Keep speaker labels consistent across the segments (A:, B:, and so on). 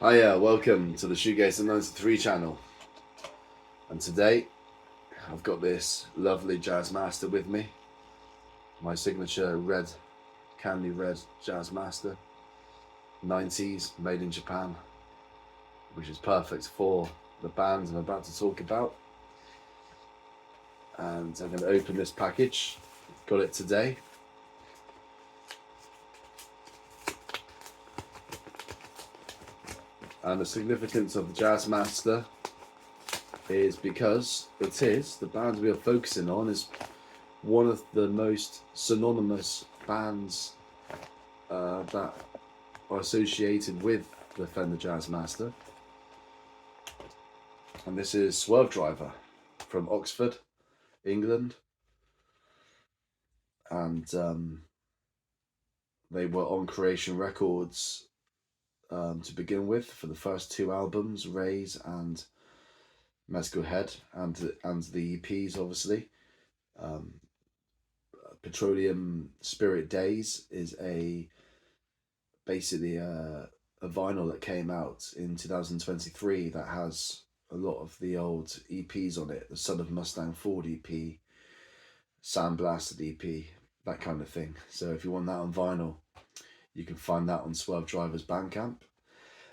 A: Hiya, welcome to the Shoegazer 93 channel. And today, I've got this lovely Jazz Master with me. My signature red, candy red Jazz Master. 90s, made in Japan. Which is perfect for the bands I'm about to talk about. And I'm going to open this package. Got it today. And the significance of the Jazz Master is because it is, the band we are focusing on is one of the most synonymous bands that are associated with the Fender Jazz Master. And this is Swervedriver from Oxford, England. And they were on Creation Records to begin with for the first two albums, Raise and Mescal Head, and the EPs, obviously. Petroleum Spirit Days is basically a vinyl that came out in 2023 that has a lot of the old EPs on it. The Son of Mustang Ford EP, Sandblasted EP, that kind of thing. So if you want that on vinyl, you can find that on Swervedriver's Bandcamp.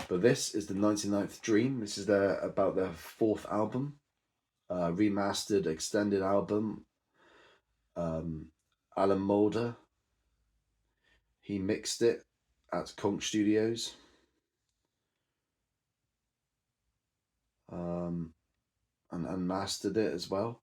A: But this is the 99th Dream. This is about their fourth album, remastered extended album. Alan Moulder, he mixed it at Conch Studios. And mastered it as well.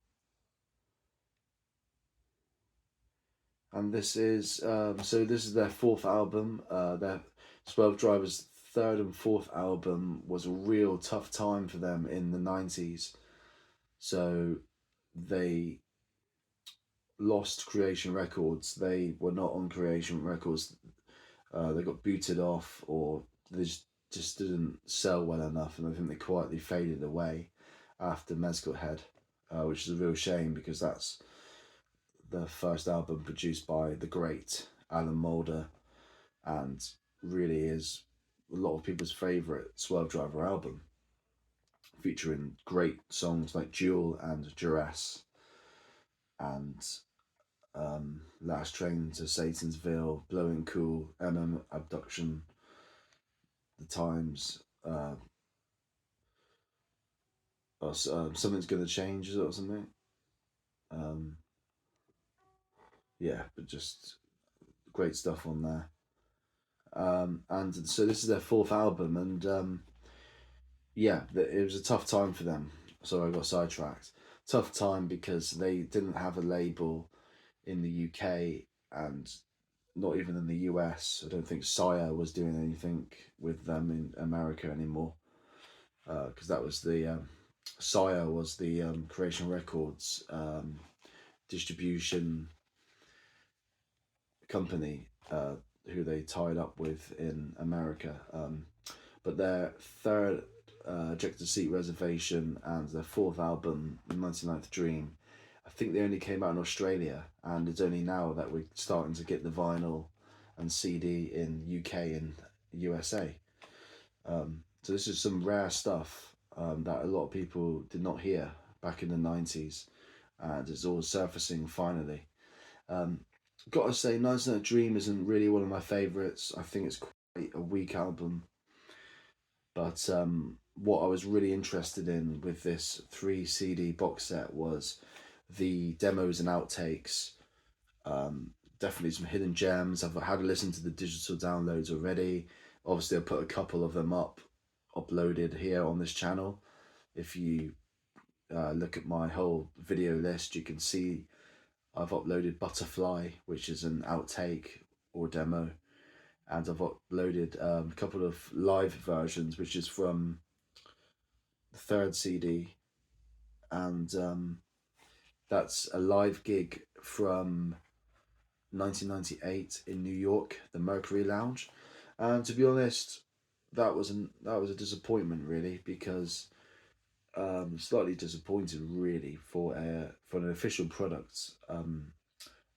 A: And this is this is their fourth album. Their Swervedriver's third and fourth album was a real tough time for them in the 90s. So they lost Creation Records. They were not on Creation Records. They got booted off, or they just didn't sell well enough, and I think they quietly faded away after Mescal Head, which is a real shame because that's the first album produced by the great Alan Moulder, and really is a lot of people's favourite Swervedriver album, featuring great songs like Jewel and Duress and Last Train to Satansville, Blowing Cool, Abduction, The Times, Something's Gonna Change or something. Yeah, but just great stuff on there. And so this is their fourth album, and yeah, it was a tough time for them. So I got sidetracked. Tough time because they didn't have a label in the UK and not even in the US. I don't think Sire was doing anything with them in America anymore, because that was the Sire was the Creation Records distribution company who they tied up with in America. But their third Ejector Seat Reservation and their fourth album, 99th Dream, I think they only came out in Australia, and it's only now that we're starting to get the vinyl and CD in UK and USA. So this is some rare stuff that a lot of people did not hear back in the 90s, and it's all surfacing finally. Gotta say, 99th Dream isn't really one of my favourites. I think it's quite a weak album. But what I was really interested in with this 3 CD box set was the demos and outtakes. Definitely some hidden gems. I've had to listen to the digital downloads already. Obviously, I put a couple of them uploaded here on this channel. If you look at my whole video list, you can see I've uploaded Butterfly, which is an outtake or demo. And I've uploaded a couple of live versions, which is from the third CD. And that's a live gig from 1998 in New York, the Mercury Lounge. And to be honest, that was a disappointment, really, because slightly disappointed, really, for an official product. I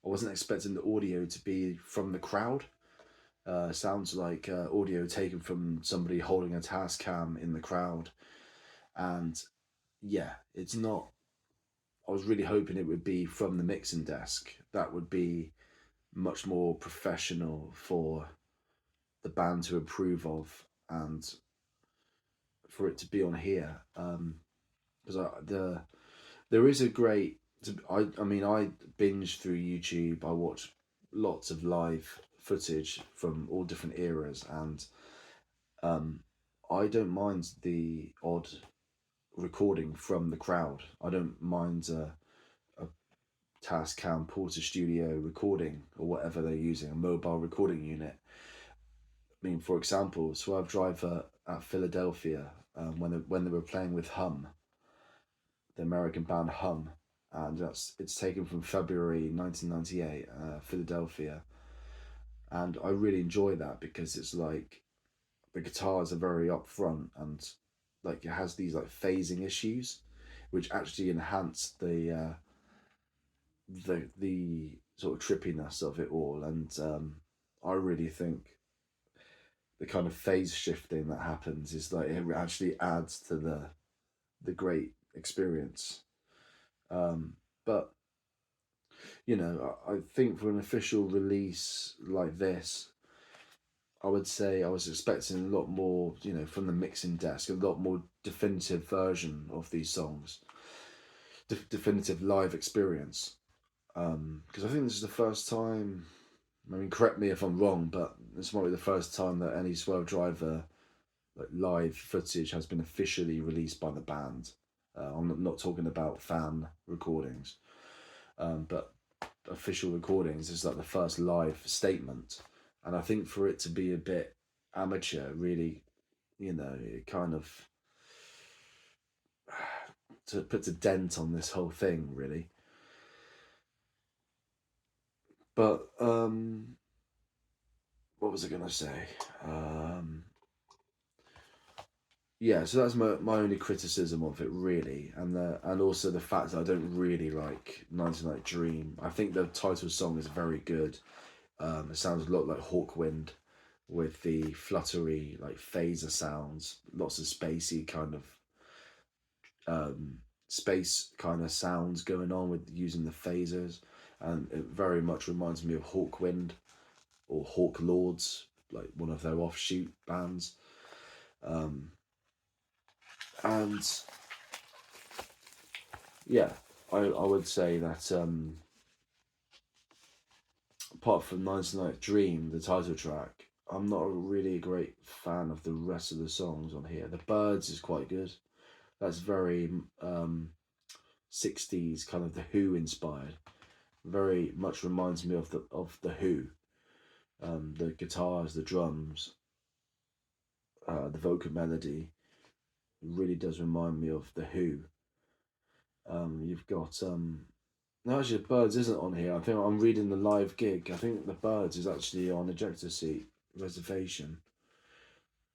A: wasn't expecting the audio to be from the crowd. Sounds like audio taken from somebody holding a task cam in the crowd. And yeah, it's not. I was really hoping it would be from the mixing desk. That would be much more professional for the band to approve of, and for it to be on here. Because there is a great. I mean, I binge through YouTube. I watch lots of live footage from all different eras, and um, I don't mind the odd recording from the crowd. I don't mind a Tascam Porter Studio recording or whatever they're using, a mobile recording unit. I mean, for example, Swervedriver at Philadelphia, when they were playing with Hum, the American band Hum, and it's taken from February 1998, Philadelphia, and I really enjoy that because it's like the guitars are very upfront and like it has these like phasing issues, which actually enhance the sort of trippiness of it all, and I really think the kind of phase shifting that happens is like it actually adds to the great experience. But you know, I think for an official release like this, I would say I was expecting a lot more, you know, from the mixing desk, a lot more definitive version of these songs, definitive live experience. Because I think this is the first time. I mean, correct me if I'm wrong, but this might be the first time that any Swervedriver like live footage has been officially released by the band. I'm not talking about fan recordings, but official recordings is like the first live statement. And I think for it to be a bit amateur, really, you know, it kind of puts a dent on this whole thing, really. But what was I gonna say? Yeah, so that's my only criticism of it, really, and also the fact that I don't really like 99 Dream. I think the title song is very good. It sounds a lot like Hawkwind, with the fluttery like phaser sounds, lots of spacey kind of space kind of sounds going on with using the phasers, and it very much reminds me of Hawkwind or Hawk Lords, like one of their offshoot bands. And yeah, I would say that apart from 99th Dream, the title track, I'm not really a great fan of the rest of the songs on here. The Birds is quite good. That's very 60s kind of the Who inspired. Very much reminds me of the Who. The guitars, the drums, the vocal melody really does remind me of the Who. You've got no, actually, the Birds isn't on here. I think I'm reading the live gig. I think the Birds is actually on Ejector Seat Reservation.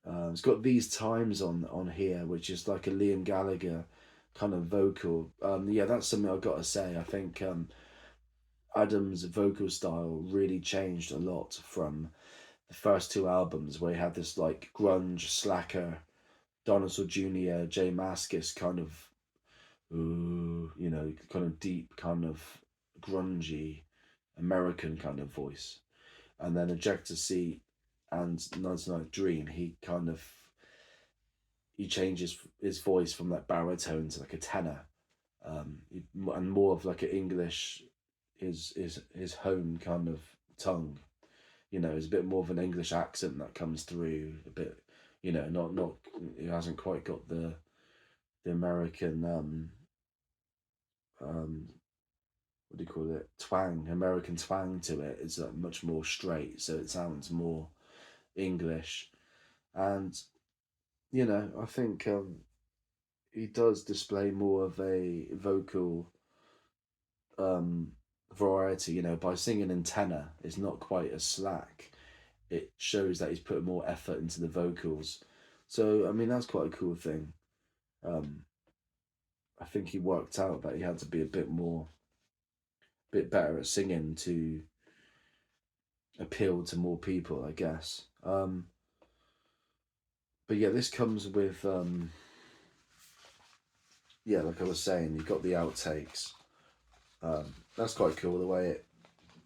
A: It's got These Times on here, which is like a Liam Gallagher kind of vocal. Yeah, that's something I've got to say. I think Adam's vocal style really changed a lot from the first two albums, where he had this like grunge slacker, Dinosaur Jr., Jay Mascis kind of, you know, kind of deep, kind of grungy American kind of voice. And then Ejector Seat and 99 Dream, he changes his voice from like baritone to like a tenor, and more of like an English, his home kind of tongue. You know, it's a bit more of an English accent that comes through a bit. You know, not it hasn't quite got the American what do you call it, twang, American twang to it. It's like much more straight, so it sounds more English. And you know, I think he does display more of a vocal um, variety. You know, by singing in tenor, it's not quite as slack. It shows that he's put more effort into the vocals. So I mean, that's quite a cool thing. Um, I think he worked out that he had to be a bit better at singing to appeal to more people, I guess. But yeah, this comes with yeah, like I was saying, you've got the outtakes. That's quite cool the way it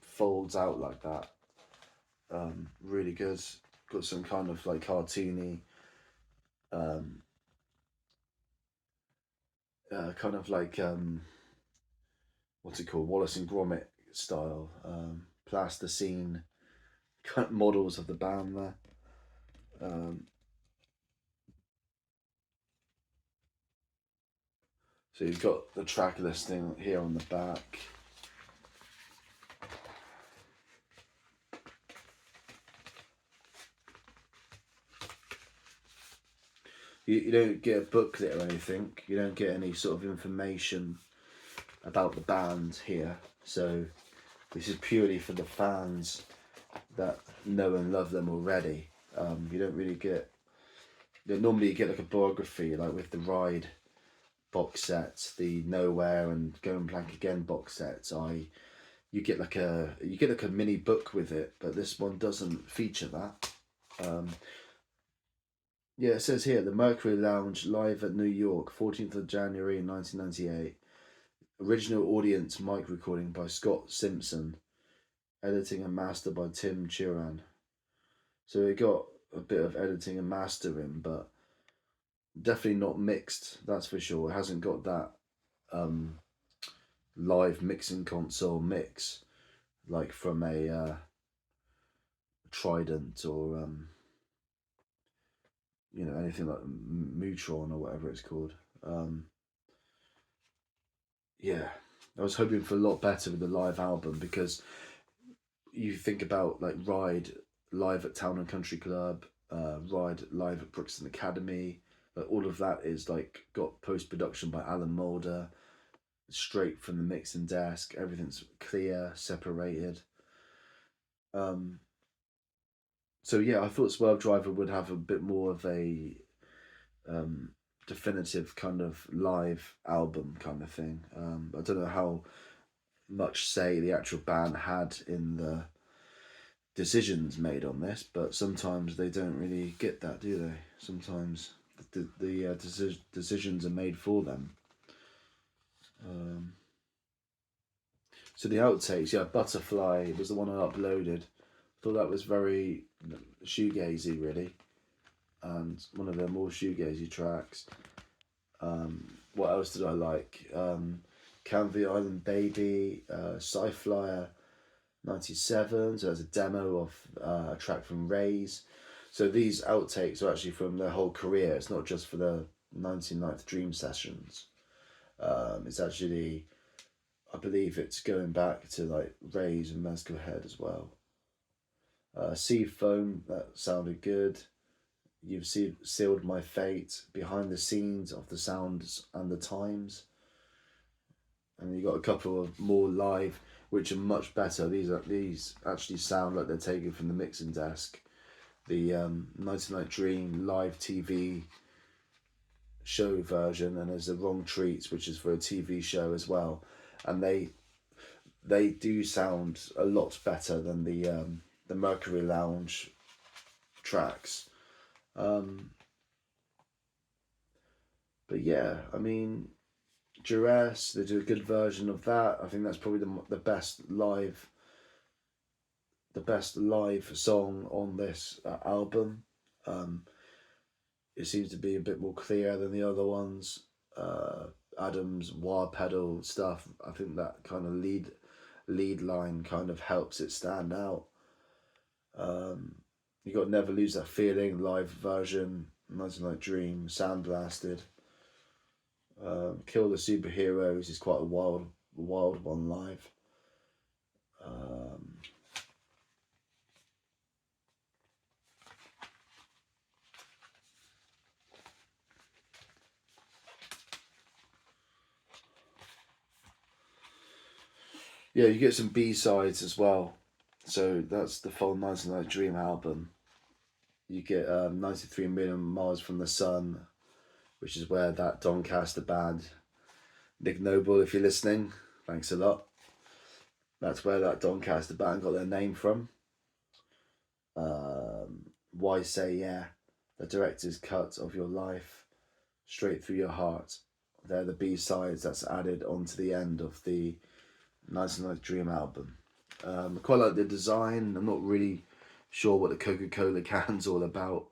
A: folds out like that. Really good. Got some kind of like cartoony, um, kind of like what's it called, Wallace and Gromit style, plasticine kind of models of the band there. Um, so you've got the track listing here on the back. You don't get a booklet or anything. You don't get any sort of information about the band here. So this is purely for the fans that know and love them already. You don't really get. Normally you get like a biography, like with the Ride box sets, the Nowhere and Going Blank Again box sets. You get like a mini book with it, but this one doesn't feature that. Yeah, it says here the Mercury Lounge live at New York, 14th of January 1998. Original audience mic recording by Scott Simpson, editing and master by Tim Turan. So it got a bit of editing and mastering, but definitely not mixed. That's for sure. It hasn't got that live mixing console mix like from a Trident or anything like Mutron or whatever it's called. Yeah, I was hoping for a lot better with the live album, because you think about like Ride live at Town and Country Club, Ride live at Brixton Academy. Like all of that is like got post production by Alan Moulder, straight from the mixing desk. Everything's clear, separated. So yeah, I thought Swervedriver would have a bit more of a definitive kind of live album kind of thing. I don't know how much say the actual band had in the decisions made on this, but sometimes they don't really get that, do they? Sometimes the decisions are made for them. So the outtakes, yeah, Butterfly was the one I uploaded. Thought that was very shoegazy, really, and one of the more shoegazy tracks. What else did I like? Canvey Island Baby, Sci-Flyer 97. So there's a demo of a track from Rays. So these outtakes are actually from their whole career. It's not just for the 99th Dream sessions. It's actually, I believe it's going back to like Rays and Mescal Head as well. Sea Foam, that sounded good. You've sealed my fate. Behind the scenes of the sounds and the times. And you got a couple of more live, which are much better. These actually sound like they're taken from the mixing desk. The 99 Dream live TV show version, and there's the Wrong Treats, which is for a TV show as well, and they do sound a lot better than the Mercury Lounge tracks. But yeah, I mean, Duress, they do a good version of that. I think that's probably the best live song on this album. It seems to be a bit more clear than the other ones. Adam's wah pedal stuff, I think that kind of lead line kind of helps it stand out. You got Never Lose That Feeling live version, 99 Dream, sound blasted. Kill the Superheroes is quite a wild one live. Yeah, you get some B-sides as well. So that's the full 99 Dream album. You get 93 Million Miles from the Sun, which is where that Doncaster band, Nick Noble, if you're listening, thanks a lot. That's where that Doncaster band got their name from. Why Say Yeah, the director's cut of Your Life, Straight Through Your Heart. They're the B-sides that's added onto the end of the 1990 Dream album. I quite like the design. I'm not really sure what the Coca-Cola can's all about.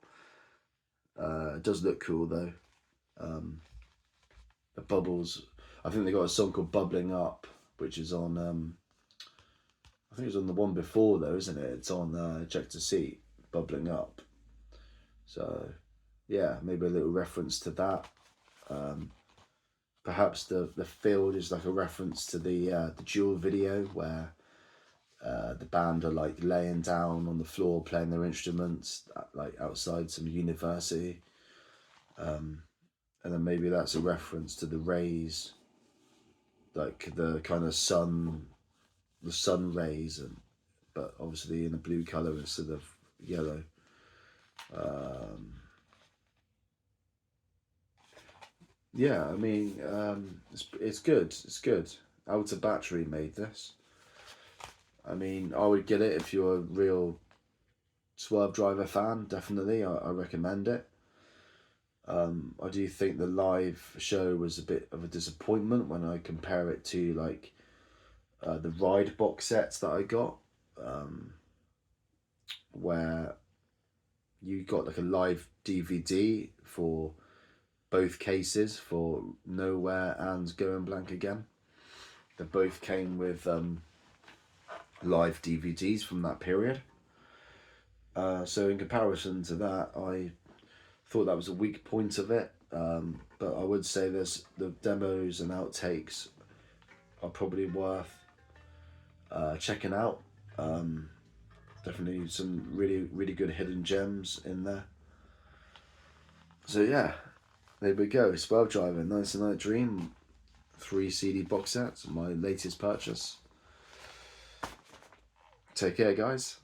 A: It does look cool though. The bubbles. I think they got a song called Bubbling Up, which is on, I think it's on the one before though, isn't it? It's on Check to See, Bubbling Up. So, yeah, maybe a little reference to that. Perhaps the field is like a reference to the Duel video where the band are like laying down on the floor playing their instruments like outside some university. And then maybe that's a reference to the rays, like the kind of the sun rays, but obviously in a blue colour instead of yellow. Yeah, I mean, it's good. It's good. Outer Battery made this. I mean, I would get it if you're a real Swervedriver fan. Definitely, I recommend it. I do think the live show was a bit of a disappointment when I compare it to like the Ride box sets that I got, where you got like a live DVD for both cases, for Nowhere and Going Blank Again. They both came with live DVDs from that period. So in comparison to that, I thought that was a weak point of it. But I would say the demos and outtakes are probably worth checking out. Definitely some really good hidden gems in there. So yeah, there we go. Swervedriver, 1990 Dream, 3 CD box sets, my latest purchase. Take care, guys.